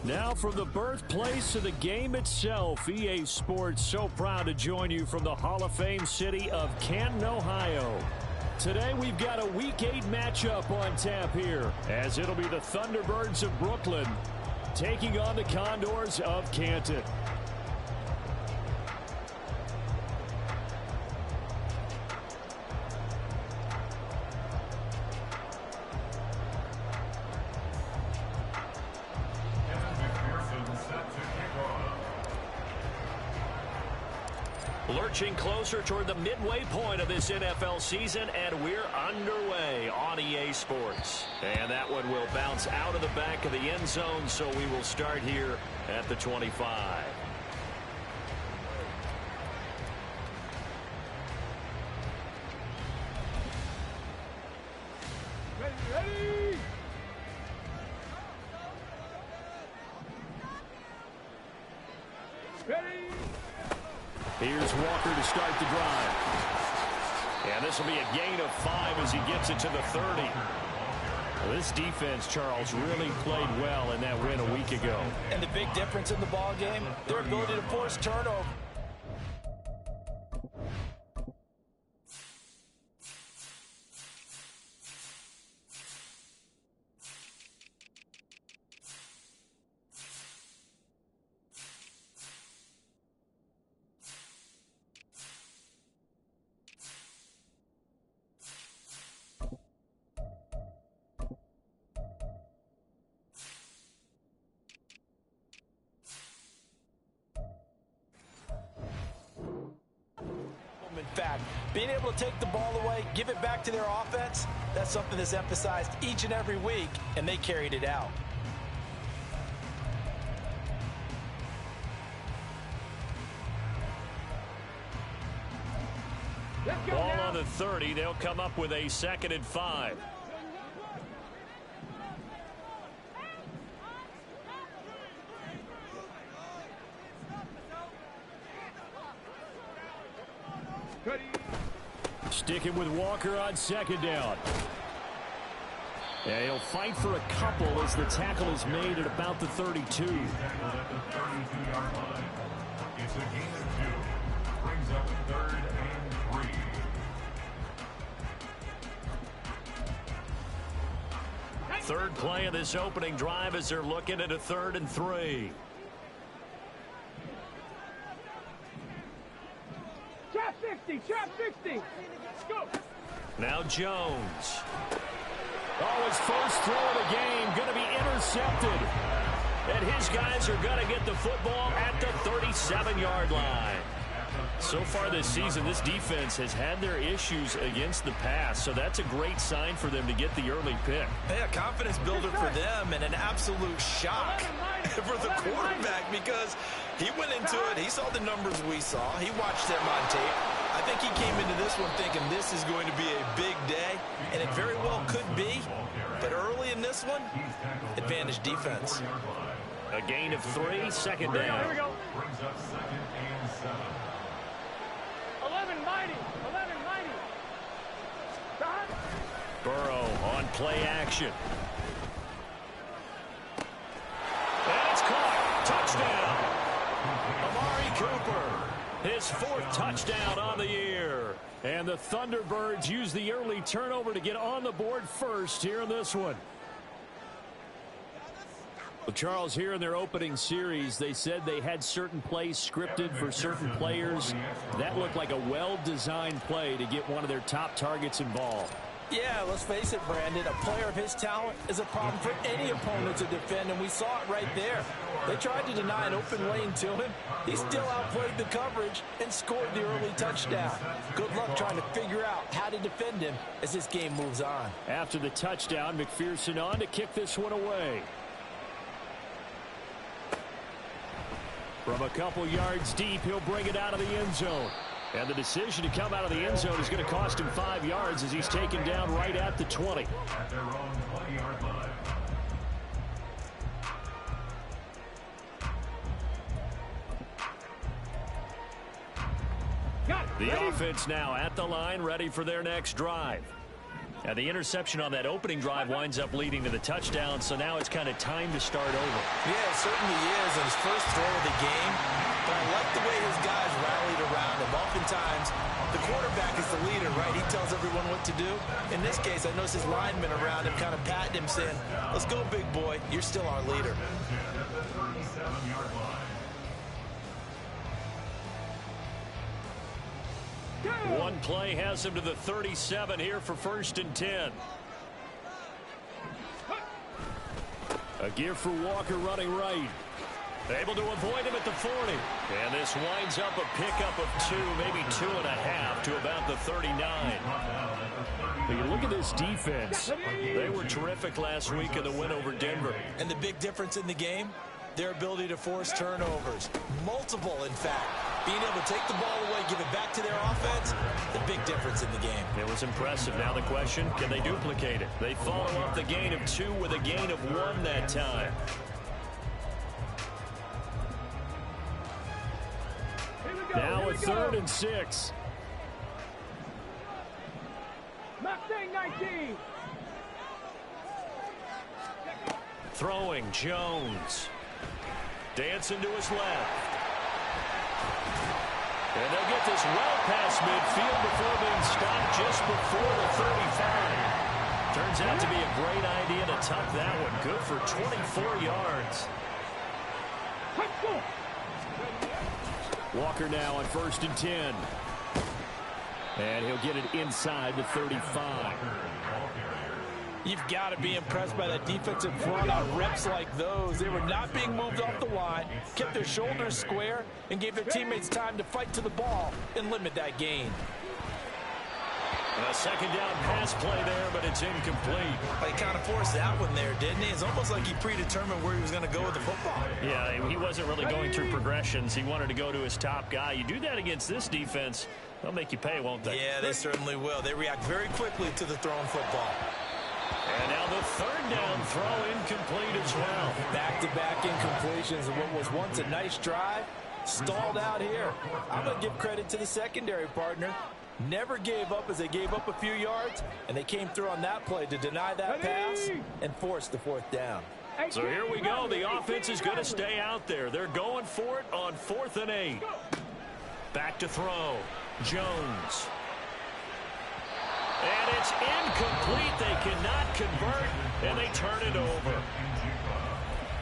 Now from the birthplace of the game itself, EA Sports so proud to join you from the Hall of Fame city of Canton, Ohio. Today we've got a Week 8 matchup on tap here, as it'll be the Thunderbirds of Brooklyn taking on the Condors of Canton. Lurching closer toward the midway point of this NFL season, and we're underway on EA Sports. And that one will bounce out of the back of the end zone, so we will start here at the 25. Ready! Ready! Here's Walker to start the drive. And this will be a gain of 5 as he gets it to the 30. Well, this defense, Charles, really played well in that win a week ago. And the big difference in the ball game, their ability to force turnover. In fact, being able to take the ball away, give it back to their offense, that's something that's emphasized each and every week, and they carried it out. Ball on the 30. They'll come up with a 2nd and 5. Sticking with Walker on 2nd down. Yeah, he'll fight for a couple as the tackle is made at about the 32. It's a gain of 2. Brings up 3rd and 3. Third play of this opening drive as they're looking at a 3rd and 3. Trap 60! Trap 60! Let's go! Now Jones. Oh, his first throw of the game going to be intercepted. And his guys are going to get the football at the 37-yard line. So far this season, this defense has had their issues against the pass, so that's a great sign for them to get the early pick. Hey, a confidence builder for them and an absolute shock for the quarterback because he went into it, he saw the numbers we saw, he watched them on tape. I think he came into this one thinking this is going to be a big day, and it very well could be, but early in this one, advantage defense. A gain of 3, 2nd down. Here we go. Brings up 2nd and 7. 11 mighty. 11 mighty. Stop. Burrow on play action. And it's caught. Touchdown. Amari Cooper. His 4th touchdown on the year. And the Thunderbirds use the early turnover to get on the board first here in this one. Well, Charles, here in their opening series, they said they had certain plays scripted for certain players. That looked like a well-designed play to get one of their top targets involved. Yeah, let's face it, Brandon. A player of his talent is a problem for any opponent to defend, and we saw it right there. They tried to deny an open lane to him. He still outplayed the coverage and scored the early touchdown. Good luck trying to figure out how to defend him as this game moves on. After the touchdown, McPherson on to kick this one away. From a couple yards deep, he'll bring it out of the end zone. And the decision to come out of the end zone is going to cost him 5 yards as he's taken down right at the 20. At their own 20-yard line. The offense now at the line, ready for their next drive. Now, the interception on that opening drive winds up leading to the touchdown, so now it's kind of time to start over. Yeah, it certainly is in his first throw of the game. But I like the way his guys rallied around him. Oftentimes, the quarterback is the leader, right? He tells everyone what to do. In this case, I noticed his linemen around him kind of patting him, saying, let's go, big boy. You're still our leader. One play has him to the 37 here for 1st and 10. A gear for Walker running right. Able to avoid him at the 40. And this winds up a pickup of 2, maybe 2.5 to about the 39. But you look at this defense. They were terrific last week in the win over Denver. And the big difference in the game, their ability to force turnovers. Multiple, in fact. Being able to take the ball away, give it back to their offense, the big difference in the game. It was impressive. Now the question, can they duplicate it? They follow up the gain of 2 with a gain of 1 that time. Now a 3rd and 6. Mustang 19. Throwing Jones. Dancing to his left. And they'll get this well past midfield before being stopped just before the 35. Turns out to be a great idea to tuck that one. Good for 24 yards. Walker now on 1st and 10. And he'll get it inside the 35. You've got to be impressed by that defensive front on reps like those. They were not being moved off the line, kept their shoulders square, and gave their teammates time to fight to the ball and limit that gain. A 2nd down pass play there, but it's incomplete. He kind of forced that one there, didn't he? It's almost like he predetermined where he was going to go with the football. Yeah, he wasn't really going through progressions. He wanted to go to his top guy. You do that against this defense, they'll make you pay, won't they? Yeah, they certainly will. They react very quickly to the thrown football. And now the 3rd down throw incomplete as well. Back-to-back incompletions of what was once a nice drive, stalled out here. I'm going to give credit to the secondary partner. Never gave up as they gave up a few yards, and they came through on that play to deny that pass and force the 4th down. So here we go. The offense is going to stay out there. They're going for it on 4th and 8. Back to throw. Jones. And it's incomplete. They cannot convert, and they turn it over.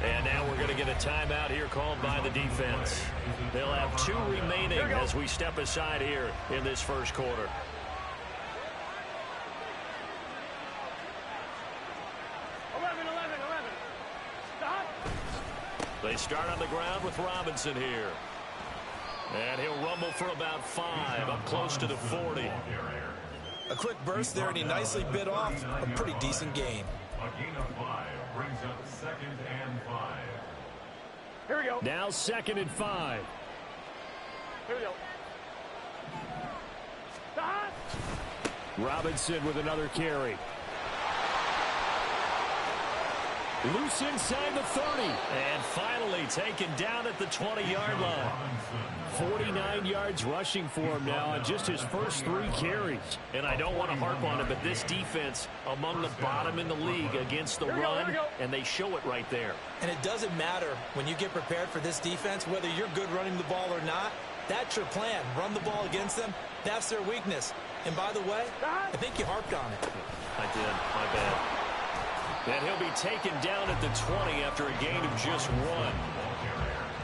And now we're going to get a timeout here called by the defense. They'll have 2 remaining as we step aside here in this 1st quarter. Stop. They start on the ground with Robinson here. And he'll rumble for about 5, up close to the 40. A quick burst there, and he nicely bit off a pretty decent gain. A gain of 5 brings up 2nd and 5. Here we go. Now 2nd and 5. Here we go. Stop. Robinson with another carry. Loose inside the 30. And finally taken down at the 20-yard line. 49 yards rushing for him now on just his first 3 carries. And I don't want to harp on it, but this defense among the bottom in the league against the run, and they show it right there. And it doesn't matter when you get prepared for this defense, whether you're good running the ball or not. That's your plan. Run the ball against them. That's their weakness. And by the way, I think you harped on it. I did. My bad. And he'll be taken down at the 20 after a gain of just 1.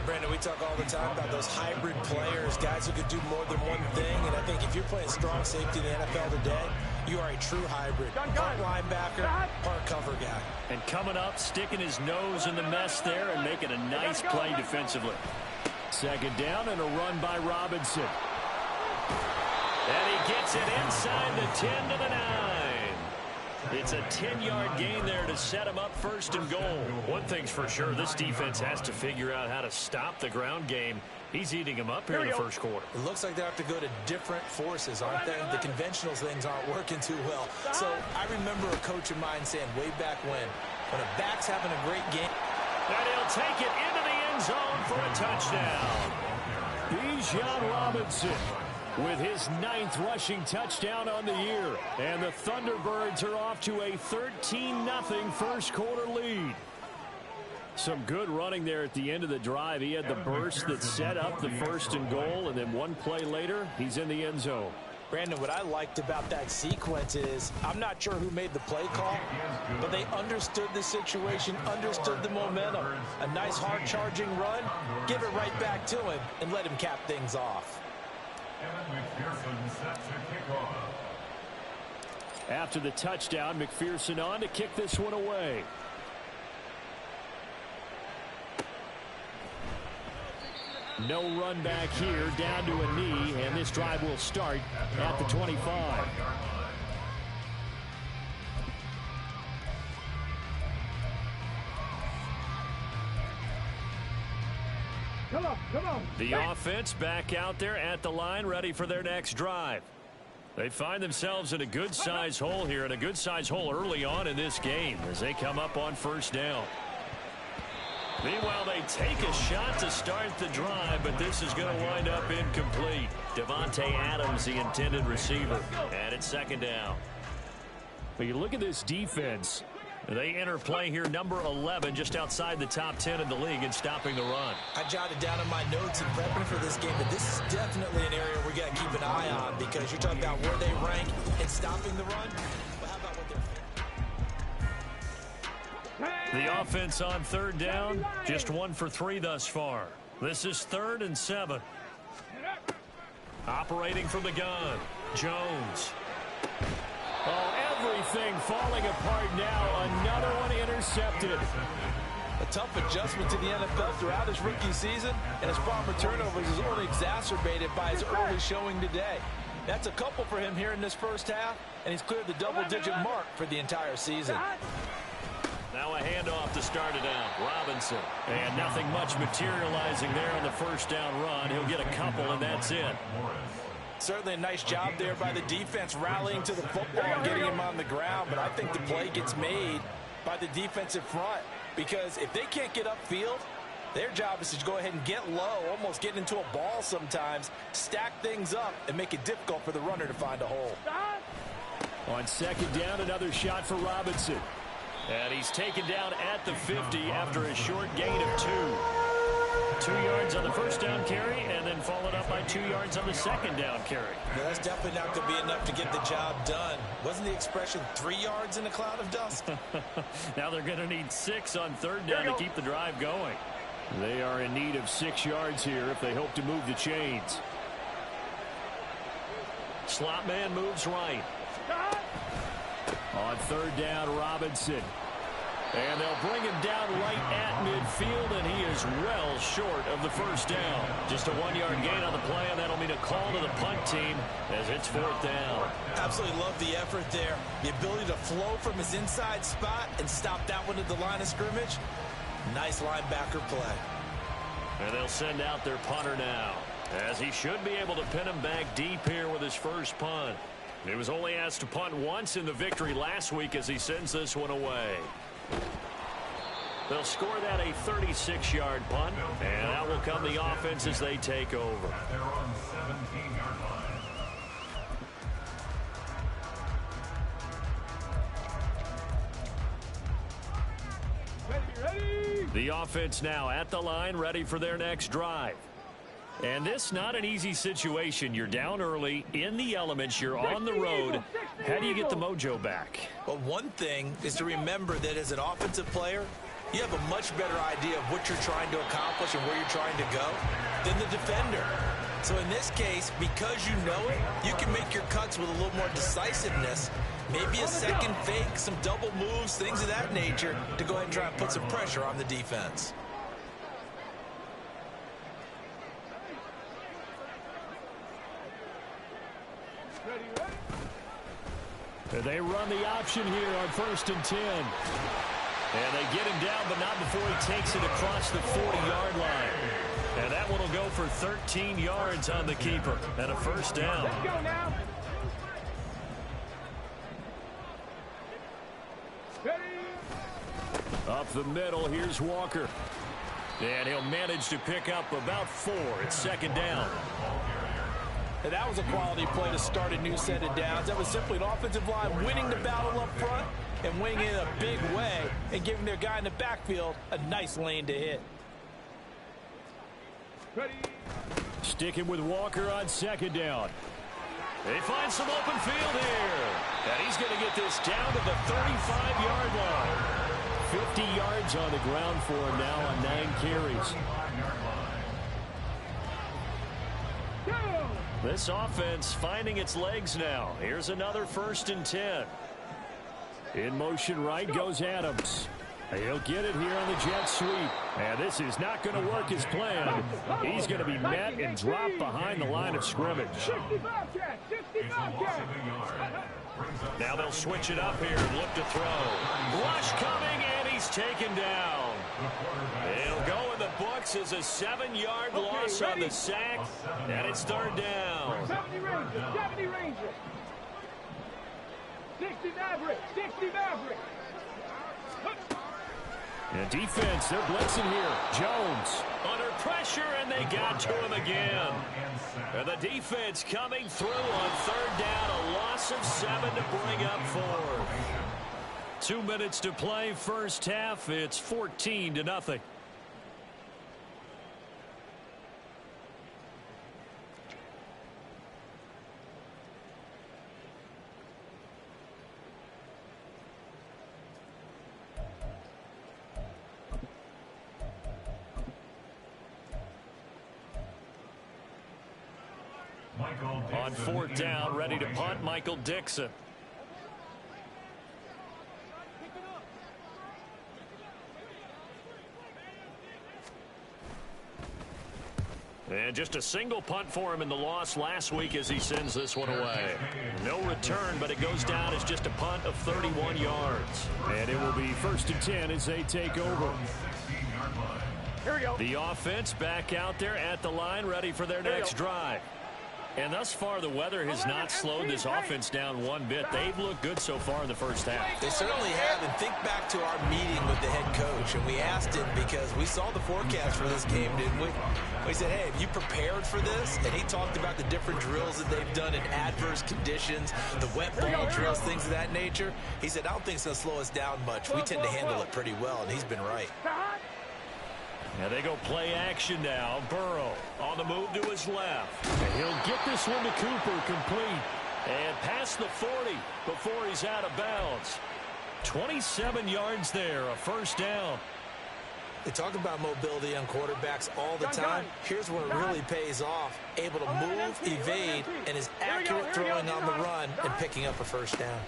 Brandon, we talk all the time about those hybrid players, guys who could do more than one thing. And I think if you're playing strong safety in the NFL today, you are a true hybrid. Part linebacker, part cover guy. And coming up, sticking his nose in the mess there and making a nice play defensively. 2nd down and a run by Robinson. And he gets it inside the 10 to the 9. It's a 10-yard gain there to set him up 1st and goal. One thing's for sure, this defense has to figure out how to stop the ground game. He's eating him up here in the 1st quarter. It looks like they have to go to different forces, aren't they? The conventional things aren't working too well. So I remember a coach of mine saying way back when a back's having a great game. And he'll take it into the end zone for a touchdown. Bijan Robinson. with his 9th rushing touchdown on the year. And the Thunderbirds are off to a 13-0 first quarter lead. Some good running there at the end of the drive. He had the burst that set up the 1st and goal, and then one play later, he's in the end zone. Brandon, what I liked about that sequence is I'm not sure who made the play call, but they understood the situation, understood the momentum. A nice hard-charging run, give it right back to him, and let him cap things off. After the touchdown, McPherson on to kick this one away. No run back here, down to a knee, and this drive will start at the 25. Come on. The offense back out there at the line, ready for their next drive. They find themselves in a good-sized hole here, and a good-sized hole early on in this game as they come up on 1st down. Meanwhile, they take a shot to start the drive, but this is going to wind up incomplete. Devontae Adams, the intended receiver, and it's 2nd down. But you look at this defense. They enter play here, number 11, just outside the top 10 in the league in stopping the run. I jotted down in my notes in prepping for this game, but this is definitely an area we got to keep an eye on because you're talking about where they rank in stopping the run. But how about what they're... The offense on 3rd down, just 1 for 3 thus far. This is 3rd and 7. Operating from the gun, Jones. Oh, everything falling apart now. Another one intercepted. A tough adjustment to the NFL throughout his rookie season, and his problem with turnovers is only exacerbated by his early showing today. That's a couple for him here in this first half, and he's cleared the double-digit mark for the entire season. Now a handoff to start it out. Robinson. And nothing much materializing there on the 1st down run. He'll get a couple, and that's it. Certainly a nice job there by the defense rallying to the football and getting him on the ground, but I think the play gets made by the defensive front because if they can't get upfield, their job is to go ahead and get low, almost get into a ball sometimes, stack things up, and make it difficult for the runner to find a hole. On 2nd down, another shot for Robinson. And he's taken down at the 50 after a short gain of 2. 2 yards on the 1st down carry, and then followed up by 2 yards on the 2nd down carry. Yeah, that's definitely not going to be enough to get the job done. Wasn't the expression 3 yards in a cloud of dust? Now they're going to need 6 on 3rd down to keep the drive going. They are in need of 6 yards here if they hope to move the chains. Slot man moves right. On 3rd down, Robinson. And they'll bring him down right at midfield, and he is well short of the 1st down. Just a 1-yard gain on the play, and that'll mean a call to the punt team as it's 4th down. Absolutely love the effort there. The ability to flow from his inside spot and stop that one at the line of scrimmage. Nice linebacker play. And they'll send out their punter now, as he should be able to pin him back deep here with his first punt. He was only asked to punt once in the victory last week as he sends this one away. They'll score that a 36-yard punt, and out will come the offense as they take over. They're on 17-yard line. Ready. The offense now at the line, ready for their next drive. And this not an easy situation. You're down early, in the elements, you're on the road. How do you get the mojo back? Well, one thing is to remember that as an offensive player, you have a much better idea of what you're trying to accomplish and where you're trying to go than the defender. So in this case, because you know it, you can make your cuts with a little more decisiveness. Maybe a second fake, some double moves, things of that nature to go ahead and try and put some pressure on the defense. They run the option here on 1st and 10. And they get him down, but not before he takes it across the 40-yard line. And that one will go for 13 yards on the keeper and a 1st down. Let's go now. Ready. Up the middle, here's Walker. And he'll manage to pick up about 4. It's 2nd down. And that was a quality play to start a new set of downs. That was simply an offensive line winning the battle up front and winning it in a big way and giving their guy in the backfield a nice lane to hit. Ready. Sticking with Walker on second down. They find some open field here. And he's going to get this down to the 35-yard line. 50 yards on the ground for him now on 9 carries. This offense finding its legs now. Here's another 1st and 10. In motion right goes Adams. He'll get it here on the jet sweep. And this is not going to work as planned. He's going to be met and dropped behind the line of scrimmage. Now they'll switch it up here and look to throw. Rush coming, and he's taken down. He'll go in the books as a 7-yard loss on the sack, and it's 3rd down. 70 Rangers. 60 Maverick. 60 Maverick. And defense, they're blitzing here. Jones under pressure, and they got to him again. And the defense coming through on 3rd down, a loss of 7 to bring up 4th. 2 minutes to play, first half. It's 14-0. On 4th down, ready to punt, Michael Dixon. And just a single punt for him in the loss last week as he sends this one away. No return, but it goes down as just a punt of 31 yards. And it will be 1st and 10 as they take over. Here we go. The offense back out there at the line, ready for their next drive. And thus far, the weather has not slowed this offense down one bit. They've looked good so far in the first half. They certainly have. And think back to our meeting with the head coach. And we asked him because we saw the forecast for this game, didn't we? We said, hey, have you prepared for this? And he talked about the different drills that they've done in adverse conditions, the wet ball drills, things of that nature. He said, I don't think it's going to slow us down much. We tend to handle it pretty well, and he's been right. Now they go play action now. Burrow on the move to his left. And he'll get this one to Cooper complete. And past the 40 before he's out of bounds. 27 yards there, a 1st down. They talk about mobility on quarterbacks all the time. Here's where it really pays off. Able to move, evade, and is accurate throwing on the run and picking up a 1st down.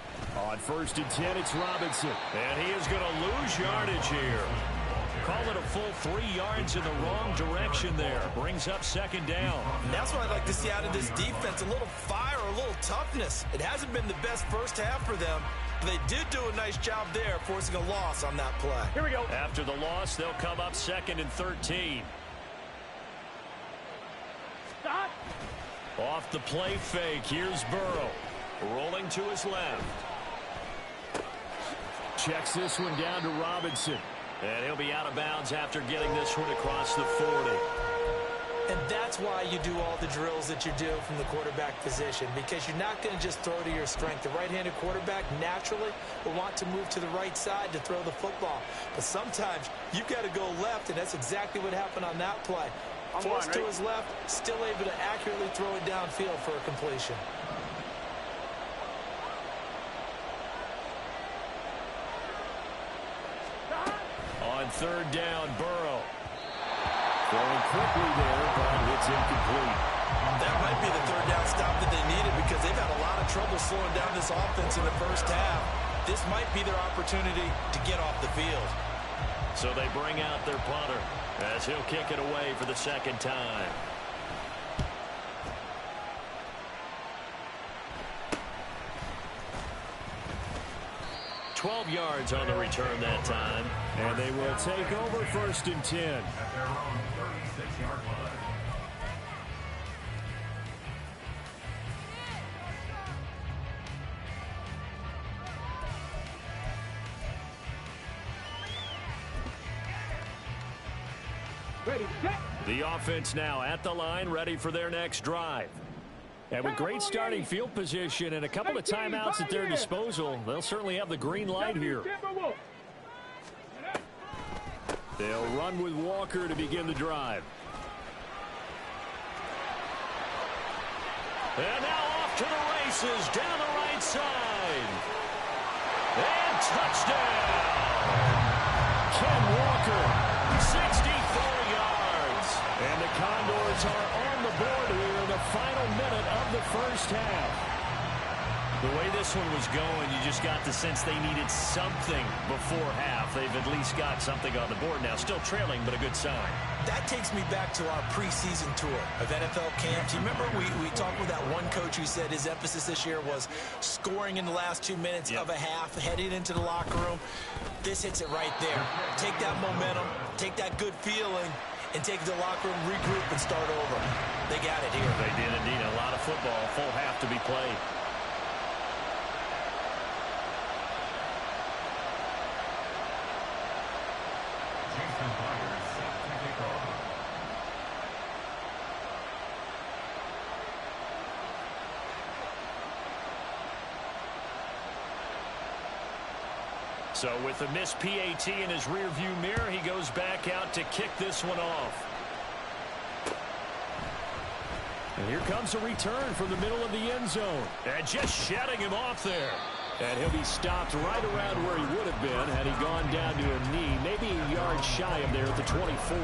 On 1st and 10, it's Robinson. And he is going to lose yardage here. Call it a full 3 yards in the wrong direction there. Brings up 2nd down. And that's what I'd like to see out of this defense. A little fire, a little toughness. It hasn't been the best first half for them, but they did do a nice job there, forcing a loss on that play. Here we go. After the loss, they'll come up 2nd and 13. Stop. Off the play fake, here's Burrow. Rolling to his left. Checks this one down to Robinson. And he'll be out of bounds after getting this one across the 40. And that's why you do all the drills that you do from the quarterback position, because you're not going to just throw to your strength. The right-handed quarterback naturally will want to move to the right side to throw the football. But sometimes you've got to go left, and that's exactly what happened on that play. Forced to his left, still able to accurately throw it downfield for a completion. On 3rd down, Burrow. Throwing quickly there, but it's incomplete. That might be the 3rd down stop that they needed because they've had a lot of trouble slowing down this offense in the first half. This might be their opportunity to get off the field. So they bring out their punter as he'll kick it away for the 2nd time. $12 yards on the return that time. And they will take over 1st and 10. At their own 36-yard line. Ready, set. The offense now at the line, ready for their next drive. And with great starting field position and a couple of timeouts at their disposal, they'll certainly have the green light here. They'll run with Walker to begin the drive. And now off to the races down the right side. And touchdown. Ken Walker, 64 yards. And the Condors are on the board here in the final minute of the first half. The way this one was going, you just got the sense they needed something before half. They've at least got something on the board now. Still trailing, but a good sign. That takes me back to our preseason tour of NFL camps. You remember we talked with that one coach who said his emphasis this year was scoring in the last 2 minutes of a half, heading into the locker room. This hits it right there. Take that momentum, take that good feeling, and take it to the locker room, regroup, and start over. They got it here. They did indeed. A lot of football, full half to be played. So with a missed PAT in his rearview mirror, he goes back out to kick this one off. And here comes a return from the middle of the end zone. And just shutting him off there. And he'll be stopped right around where he would have been had he gone down to a knee, maybe a yard shy of there at the 24.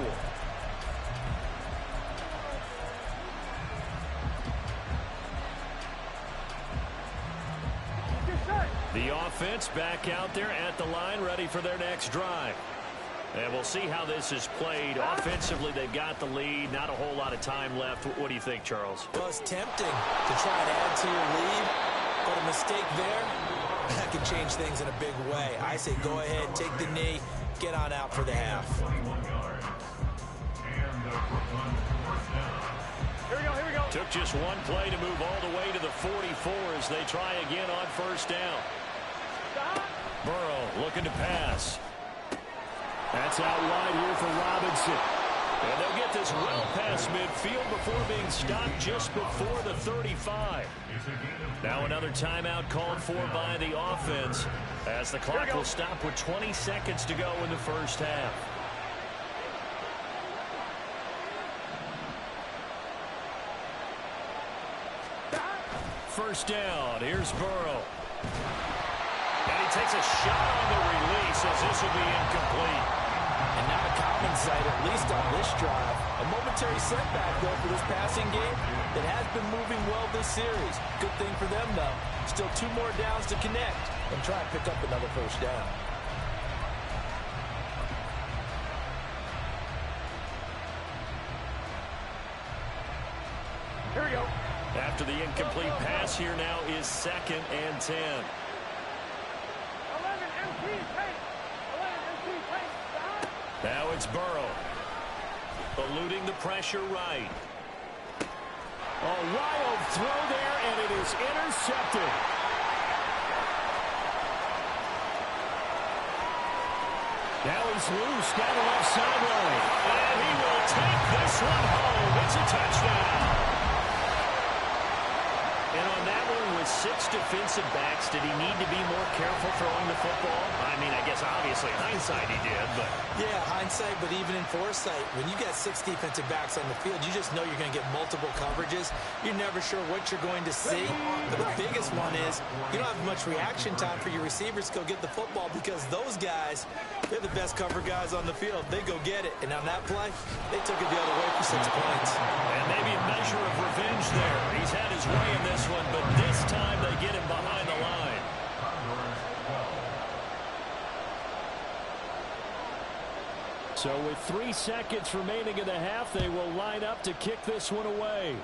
The offense back out there at the line, ready for their next drive. And we'll see how this is played. Offensively, they've got the lead. Not a whole lot of time left. What do you think, Charles? Well, it's tempting to try to add to your lead, but a mistake there, that can change things in a big way. I say go ahead, take the knee, get on out for the half. Here we go. Took just one play to move all the way to the 44 as they try again on first down. Burrow looking to pass. That's out wide here for Robinson. And they'll get this well past midfield before being stopped just before the 35. Now another timeout called for by the offense as the clock will stop with 20 seconds to go in the first half. First down. Here's Burrow. And he takes a shot on the release as this will be incomplete. And not a common sight, at least on this drive. A momentary setback, though, for this passing game that has been moving well this series. Good thing for them, though. Still 2 more downs to connect and try and pick up another first down. Here we go. After the incomplete pass, here now is 2nd and 10. 11 MT pace. 11 MT pace. Now it's Burrow. Eluding the pressure right. A wild throw there, and it is intercepted. Now he's loose down the left sideline. And he will take this one home. It's a touchdown. And on that one, with 6 defensive backs, did he need to be more careful throwing the football? I mean, I guess obviously hindsight he did, but... Yeah, hindsight, but even in foresight, when you got 6 defensive backs on the field, you just know you're going to get multiple coverages. You're never sure what you're going to see. But the biggest one is you don't have much reaction time for your receivers to go get the football because those guys, they're the best cover guys on the field. They go get it. And on that play, they took it the other way for 6 points. And maybe a measure of revenge there. He's had his way in this one, but this time they get him behind the line. So with 3 seconds remaining in the half, they will line up to kick this one away.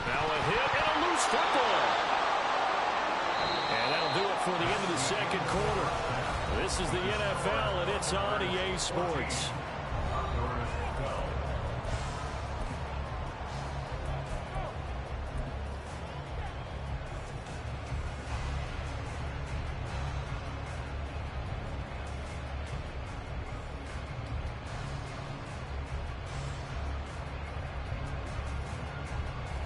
Now a hit and a loose football. And that'll do it for the end of the second quarter. This is the NFL, and it's on EA Sports.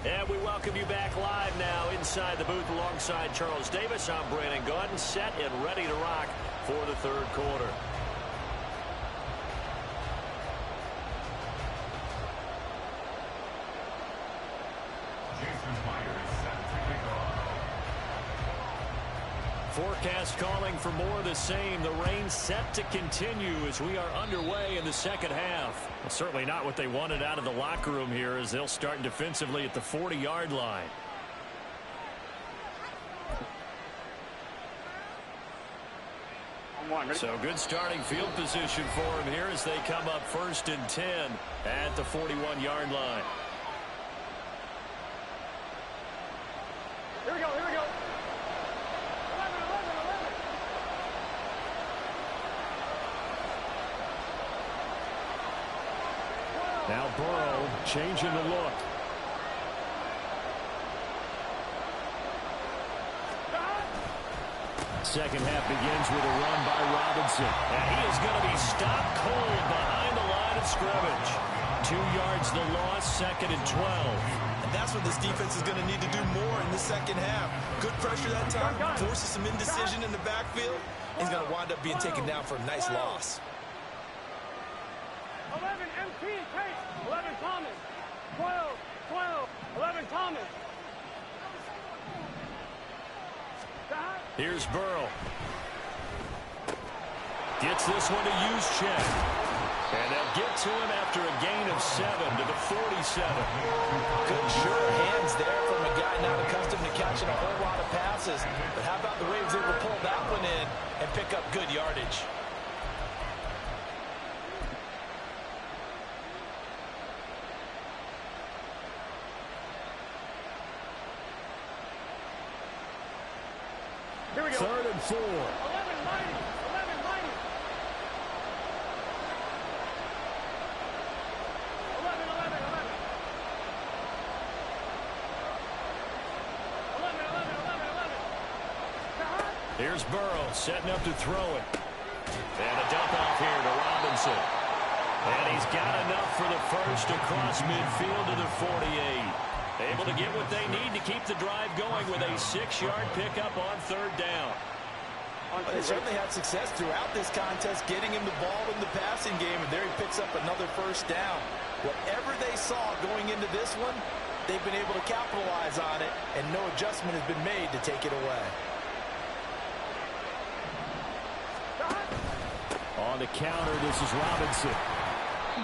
And we welcome you back live now inside the booth alongside Charles Davis. I'm Brandon Gaudin, set and ready to rock for the third quarter. Forecast calling for more of the same. The rain set to continue as we are underway in the second half. Well, certainly not what they wanted out of the locker room here as they'll start defensively at the 40-yard line. So good starting field position for them here as they come up 1st and 10 at the 41-yard line. Here we go, here we go. 11, 11, 11. Now Burrow changing the look. Second half begins with a run by Robinson. And he is going to be stopped cold behind the line of scrimmage. 2 yards the loss, 2nd and 12. And that's what this defense is going to need to do more in the second half. Good pressure that time, forces some indecision in the backfield. He's going to wind up being taken down for a nice loss. 11, MT, Tate. 11, Thomas. 12, 12, 11, Thomas. Here's Burrow. Gets this one to Juszczyk. And they'll get to him after a gain of 7 to the 47. Good sure hands there from a guy not accustomed to catching a whole lot of passes. But how about the way he was able to pull that one in and pick up good yardage? Here we go. 3rd and 4. 11, Mighty. 11, Mighty. 11, 11, 11. 11, 11, 11, 11. Here's Burrow setting up to throw it. And a dump off here to Robinson. And he's got enough for the first across midfield to the 48. Able to get what they need to keep the drive going with a 6-yard pickup on 3rd down. They certainly had success throughout this contest, getting him the ball in the passing game, and there he picks up another 1st down. Whatever they saw going into this one, they've been able to capitalize on it, and no adjustment has been made to take it away. On the counter, this is Robinson.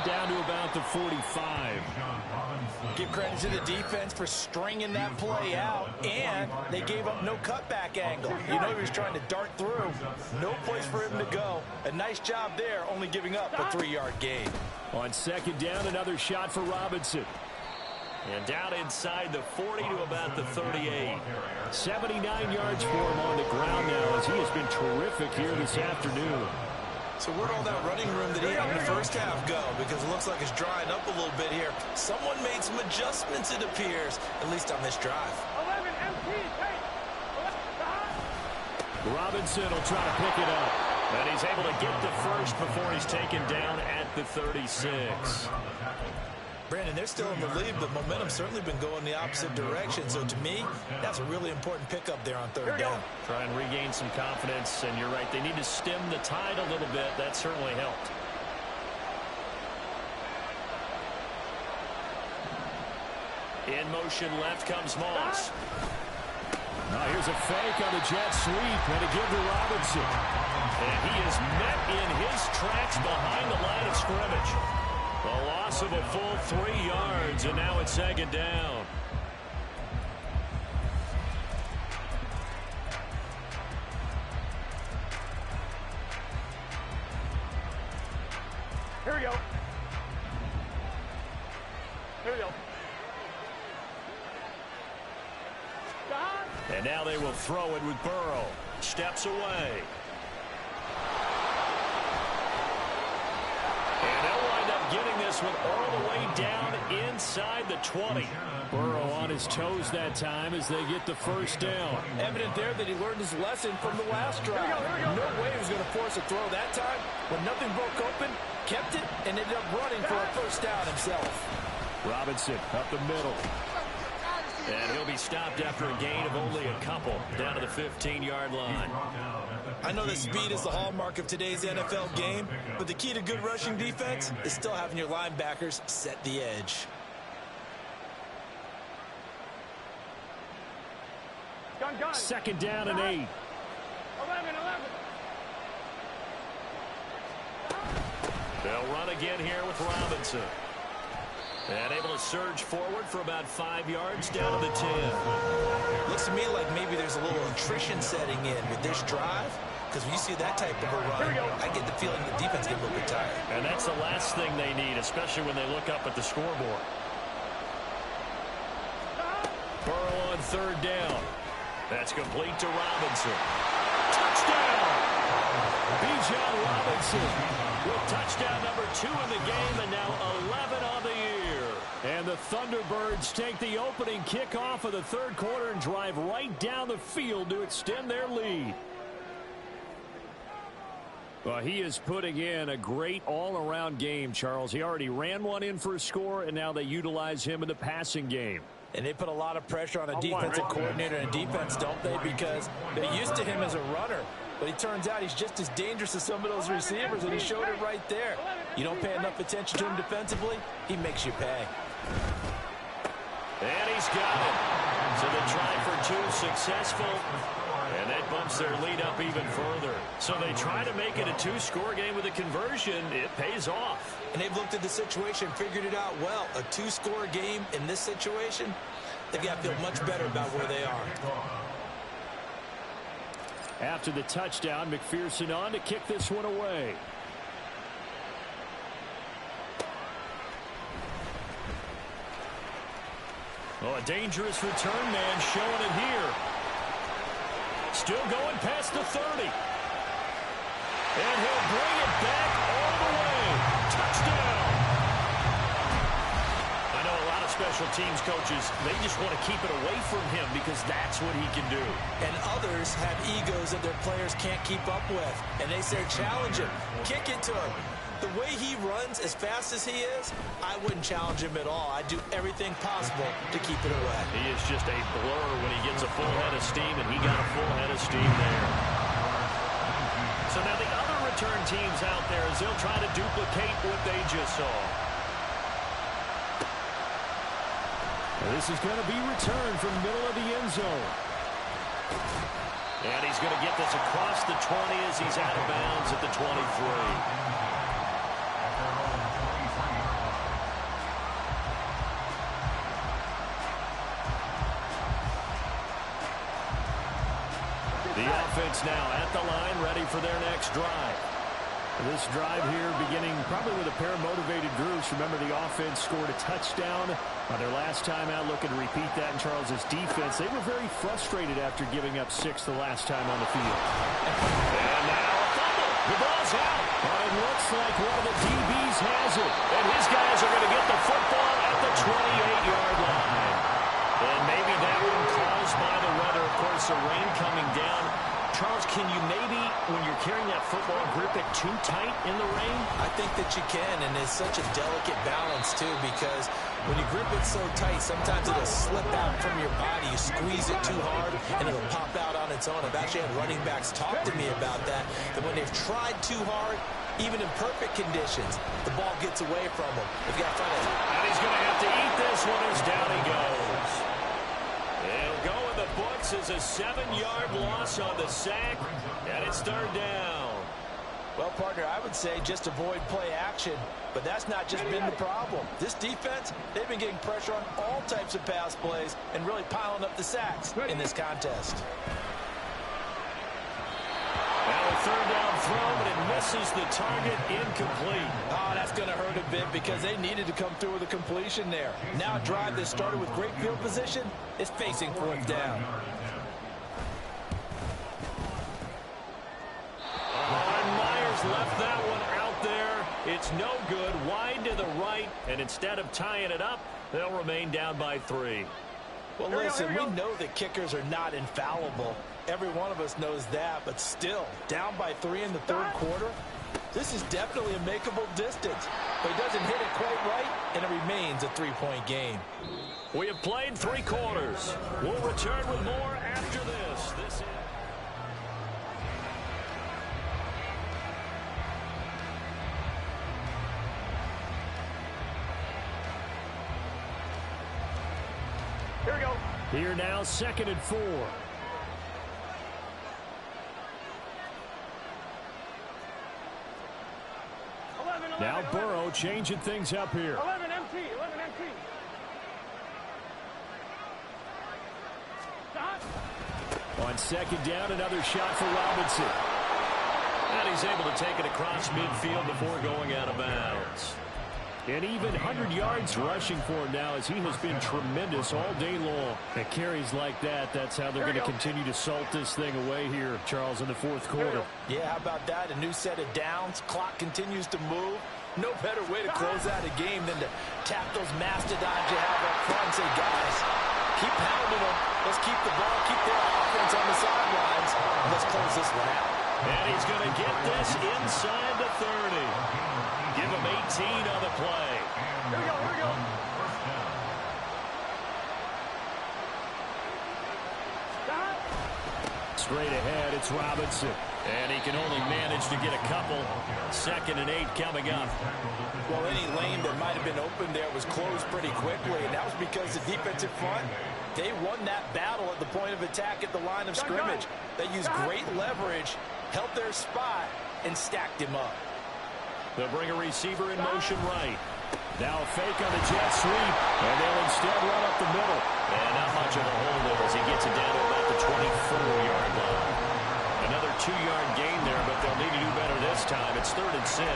Down to about the 45. Give credit to the defense for stringing that play out, and they gave up no cutback angle. You know he was trying to dart through. No place for him to go. A nice job there, only giving up a 3-yard gain. On 2nd down, another shot for Robinson. And down inside the 40 to about the 38. 79 yards for him on the ground now as he has been terrific here this afternoon. So where'd all that running room that he had in the first half go? Because it looks like it's drying up a little bit here. Someone made some adjustments, it appears, at least on this drive. 11, MT, Tate. Robinson will try to pick it up. And he's able to get the first before he's taken down at the 36. Brandon, they're still in the lead, but momentum's certainly been going the opposite direction. So to me, that's a really important pickup there on 3rd down. Try and regain some confidence, and you're right, they need to stem the tide a little bit. That certainly helped. In motion left comes Moss. Now here's a fake on the jet sweep, and a give to Robinson. And he is met in his tracks behind the line of scrimmage. A loss of a full 3 yards, and now it's 2nd down. Here we go. Here we go. And now they will throw it with Burrow. Steps away. And they'll wind up getting this one all the way down inside the 20. Burrow on his toes that time as they get the 1st down. Evident there that he learned his lesson from the last drive. No way he was going to force a throw that time. When nothing broke open, kept it, and ended up running for a 1st down himself. Robinson up the middle. And he'll be stopped after a gain of only a couple down to the 15-yard line. I know that speed is the hallmark of today's NFL game, but the key to good rushing defense is still having your linebackers set the edge. Gun. Second down and 8. 11. They'll run again here with Robinson. And able to surge forward for about 5 yards down to the 10. Looks to me like maybe there's a little attrition setting in with this drive, because when you see that type of a run, I get the feeling the defense gets a little bit tired. And that's the last thing they need, especially when they look up at the scoreboard. Burrow on third down. That's complete to Robinson. Touchdown! Bijan Robinson with touchdown number 2 in the game, and now 11 on the year. And the Thunderbirds take the opening kickoff of the third quarter and drive right down the field to extend their lead. Well, he is putting in a great all-around game, Charles. He already ran one in for a score, and now they utilize him in the passing game. And they put a lot of pressure on a defensive coordinator and defense, don't they? Because they're used to him as a runner. But it turns out he's just as dangerous as some of those receivers, and he showed it right there. You don't pay enough attention to him defensively, he makes you pay. And he's got it. So they try for 2, successful. And that bumps their lead up even further. So they try to make it a 2-score game with a conversion. It pays off. And they've looked at the situation, figured it out well. A 2-score game in this situation, they've got to feel much better about where they are. After the touchdown, McPherson on to kick this one away. Oh, a dangerous return man showing it here. Still going past the 30. And he'll bring it back all the way. Touchdown! I know a lot of special teams coaches, they just want to keep it away from him because that's what he can do. And others have egos that their players can't keep up with. And they say, challenge him, kick it to him. The way he runs as fast as he is, I wouldn't challenge him at all. I'd do everything possible to keep it away. He is just a blur when he gets a full head of steam, and he got a full head of steam there. So now the other return teams out there, as they'll try to duplicate what they just saw. This is going to be returned from the middle of the end zone. And he's going to get this across the 20 as he's out of bounds at the 23. The offense now at the line, ready for their next drive. This drive here beginning probably with a pair of motivated groups. Remember, the offense scored a touchdown on their last time out, looking to repeat that in Charles's defense. They were very frustrated after giving up 6 the last time on the field. And now a fumble. The ball's out. But it looks like one of the DBs has it. And his guys are going to get the football at the 28-yard line. And maybe that one caused by the weather. Of course, the rain coming down. Charles, can you maybe, when you're carrying that football, grip it too tight in the rain? I think that you can, and it's such a delicate balance, too, because when you grip it so tight, sometimes it'll slip out from your body. You squeeze it too hard, and it'll pop out on its own. I've actually had running backs talk to me about that when they've tried too hard, even in perfect conditions, the ball gets away from them. They've got to find it. And he's going to have to eat this one as down he goes. It'll go in the books as a 7-yard loss on the sack, and it's third down. Well, partner, I would say just avoid play action, but that's not just been the problem. This defense, they've been getting pressure on all types of pass plays and really piling up the sacks in this contest. Now a third down throw, but it misses the target, incomplete. Oh, that's going to hurt a bit because they needed to come through with a completion there. Now a drive that started with great field position is facing fourth down. And Myers left that one out there. It's no good, wide to the right, and instead of tying it up, they'll remain down by 3. Well, listen, we know that kickers are not infallible. Every one of us knows that, but still, down by 3 in the third quarter, this is definitely a makeable distance. But he doesn't hit it quite right, and it remains a 3-point game. We have played 3 quarters. We'll return with more after this. This is... Here we go. Here now, 2nd and 4. 11, Now 11, Burrow changing things up here. 11 MT, 11 MT. Stop. On 2nd down, another shot for Robinson. And he's able to take it across midfield before going out of bounds. And even 100 yards rushing for him now, as he has been tremendous all day long. And carries like that, that's how they're going to continue to salt this thing away here, Charles, in the 4th quarter. Yeah, how about that? A new set of downs. Clock continues to move. No better way to close out a game than to tap those mastodons you have up front and say, guys, keep pounding them. Let's keep the ball, keep their offense on the sidelines, and let's close this one out. And he's going to get this inside the 30. Give him 18 on the play. Here we go, here we go. Stop. Straight ahead, it's Robinson. And he can only manage to get a couple. 2nd and 8 coming up. Well, any lane that might have been open there was closed pretty quickly, and that was because the defensive front, they won that battle at the point of attack at the line of scrimmage. They used great leverage, held their spot, and stacked him up. They'll bring a receiver in motion right. Now a fake on the jet sweep, and they'll instead run up the middle. And not much of a hole there as he gets it down to about the 24-yard line. Another 2-yard gain there, but they'll need to do better this time. It's 3rd and 6.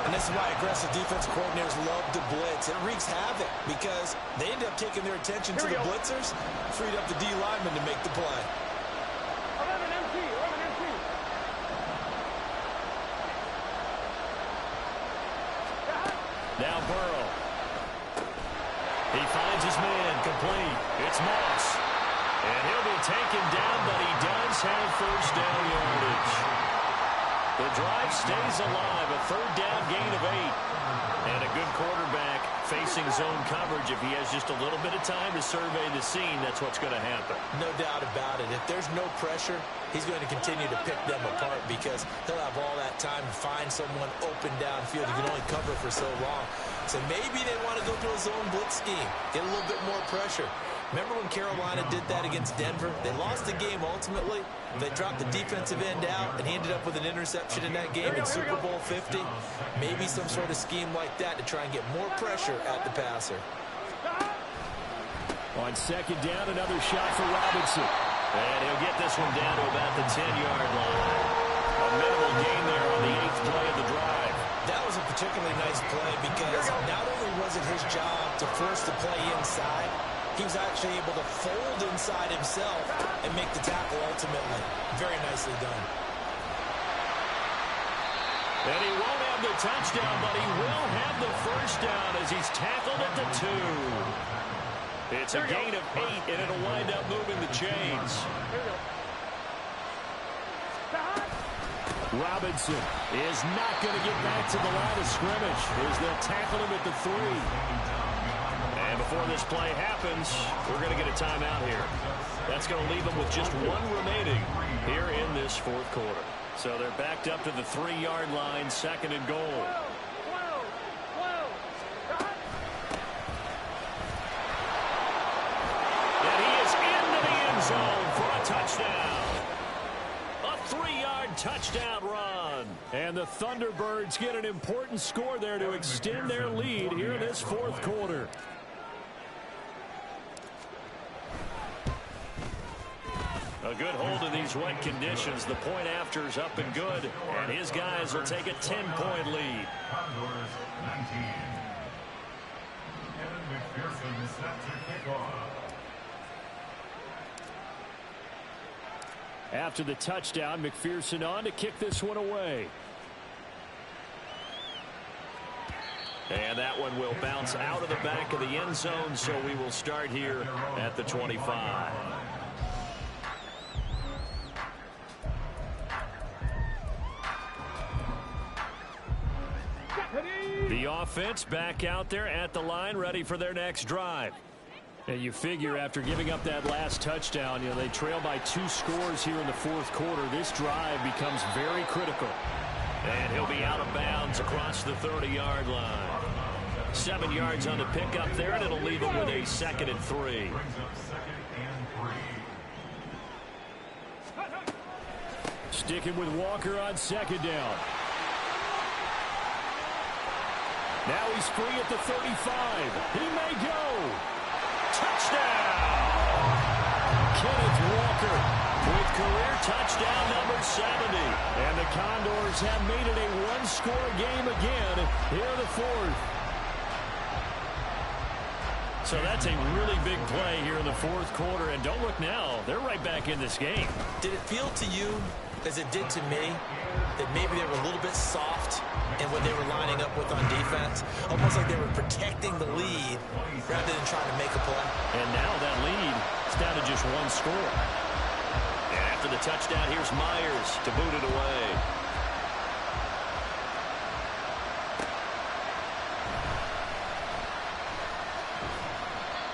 And this is why aggressive defense coordinators love to blitz. It wreaks havoc because they end up taking their attention to the blitzers, freed up the D lineman to make the play. 11 MT, 11 MT. Now Burrow. He finds his man, complete. It's Moss. And he'll be taken down, but he does have 1st down yardage. The drive stays alive, a 3rd down gain of 8. And a good quarterback facing zone coverage. If he has just a little bit of time to survey the scene, that's what's going to happen. No doubt about it. If there's no pressure, he's going to continue to pick them apart because he'll have all that time to find someone open downfield. He can only cover for so long. So maybe they want to go to a zone blitz scheme, get a little bit more pressure. Remember when Carolina did that against Denver? They lost the game ultimately. They dropped the defensive end out, and he ended up with an interception in that game in Super Bowl 50. Maybe some sort of scheme like that to try and get more pressure at the passer. On 2nd down, another shot for Robinson. And he'll get this one down to about the 10-yard line. A minimal gain there on the 8th play of the drive. That was a particularly nice play because not only was it his job to force the play inside, he was actually able to fold inside himself and make the tackle ultimately. Very nicely done. And he won't have the touchdown, but he will have the 1st down as he's tackled at the 2. It's a gain of 8, and it'll wind up moving the chains. Robinson is not going to get back to the line of scrimmage as they'll tackle him at the 3. And before this play happens, we're going to get a timeout here. That's going to leave them with just 1 remaining here in this 4th quarter. So they're backed up to the 3-yard line, 2nd and goal. And he is into the end zone for a touchdown. A 3-yard touchdown run. And the Thunderbirds get an important score there to extend their lead here in this 4th quarter. A good hold in these wet conditions. The point after is up and good. And his guys will take a 10-point lead. Condors 19. Kevin McPherson set to kick off. After the touchdown, McPherson on to kick this one away. And that one will bounce out of the back of the end zone, so we will start here at the 25. The offense back out there at the line, ready for their next drive. And you figure after giving up that last touchdown, they trail by 2 scores here in the fourth quarter. This drive becomes very critical. And he'll be out of bounds across the 30-yard line. 7 yards on the pickup there, and it'll leave him with a 2nd and 3. Sticking with Walker on 2nd down. Now he's free at the 35. He may go. Touchdown! Kenneth Walker with career touchdown number 70. And the Condors have made it a 1-score game again here in the fourth. So that's a really big play here in the fourth quarter. And don't look now, they're right back in this game. Did it feel to you, as it did to me, that maybe they were a little bit soft in what they were lining up with on defense? Almost like they were protecting the lead rather than trying to make a play. And now that lead is down to just 1 score. And after the touchdown, here's Myers to boot it away.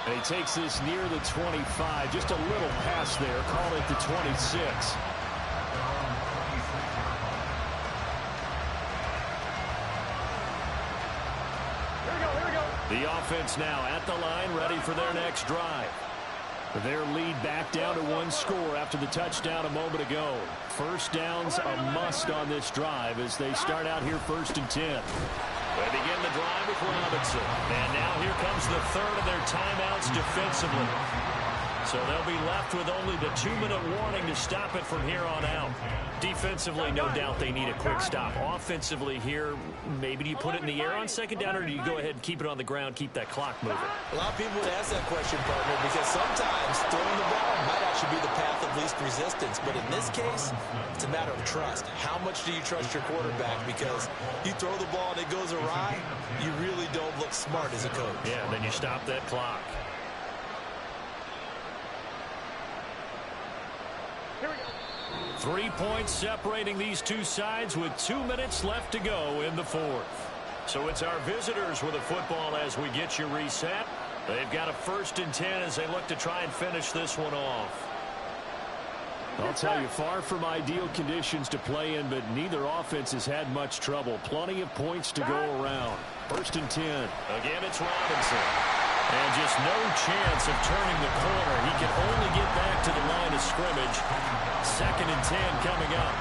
And he takes this near the 25. Just a little pass there. Call it the 26. The offense now at the line, ready for their next drive. Their lead back down to 1 score after the touchdown a moment ago. First down's a must on this drive as they start out here 1st and 10. They begin the drive with Robinson. And now here comes the 3rd of their timeouts defensively. So they'll be left with only the 2-minute warning to stop it from here on out. Defensively, no doubt they need a quick stop. Offensively here, maybe do you put it in the air on 2nd down, or do you go ahead and keep it on the ground, keep that clock moving? A lot of people would ask that question, partner, because sometimes throwing the ball might actually be the path of least resistance. But in this case, it's a matter of trust. How much do you trust your quarterback? Because you throw the ball and it goes awry, you really don't look smart as a coach. Yeah, then you stop that clock. 3 points separating these two sides with 2 minutes left to go in the fourth. So it's our visitors with the football as we get you reset. They've got a 1st and 10 as they look to try and finish this one off. I'll tell you, far from ideal conditions to play in, but neither offense has had much trouble. Plenty of points to go around. 1st and 10. Again, it's Robinson. And just no chance of turning the corner. He can only get back to the line of scrimmage. 2nd and 10 coming up.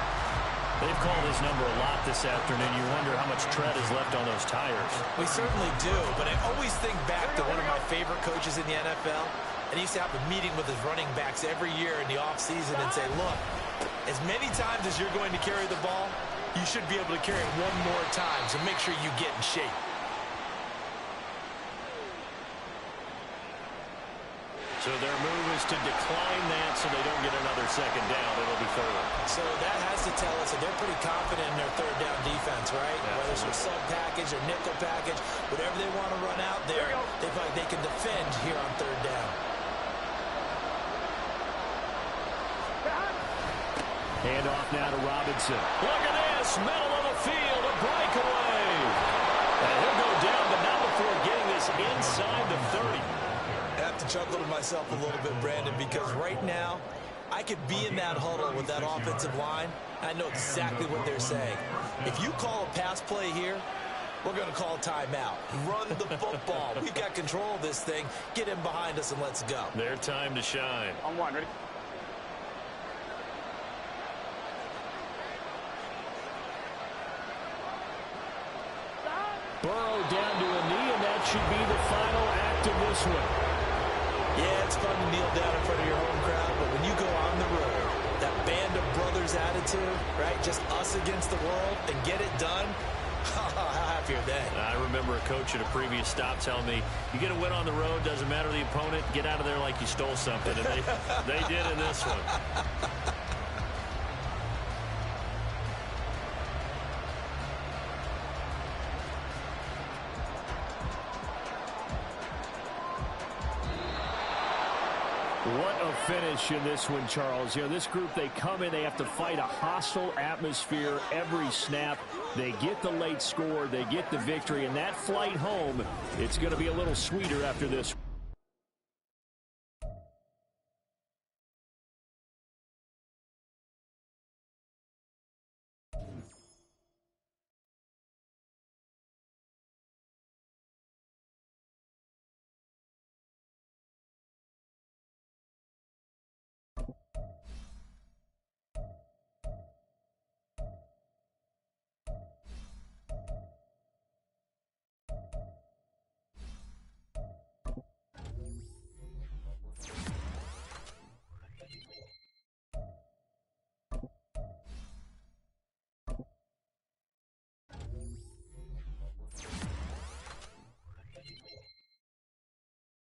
They've called his number a lot this afternoon. You wonder how much tread is left on those tires. We certainly do, but I always think back to one of my favorite coaches in the NFL. And he used to have a meeting with his running backs every year in the offseason and say, look, as many times as you're going to carry the ball, you should be able to carry it one more time, so make sure you get in shape. So their move is to decline that so they don't get another 2nd down. It'll be 3rd. So that has to tell us that they're pretty confident in their 3rd down defense, right? Absolutely. Whether it's a sub package or nickel package, whatever they want to run out there, they feel like they can defend here on 3rd down. Hand off now to Robinson. Look at this, middle of the field, a breakaway. And he'll go down, but not before getting this inside the 30. I have to chuckle to myself a little bit, Brandon, because right now I could be in that huddle with that offensive line. I know exactly what they're saying. If you call a pass play here, we're going to call timeout. Run the football. We've got control of this thing. Get him behind us and let's go. Their time to shine. On 1, ready? Burrow down to a knee, and that should be the final act of this one. Yeah, it's fun to kneel down in front of your home crowd, but when you go on the road, that band of brothers attitude, right? Just us against the world and get it done. How happy are they? I remember a coach at a previous stop telling me, you get a win on the road, doesn't matter the opponent, get out of there like you stole something. And they did in this one. What a finish in this one, Charles. You know, this group, they come in, they have to fight a hostile atmosphere every snap. They get the late score, they get the victory, and that flight home, it's going to be a little sweeter after this.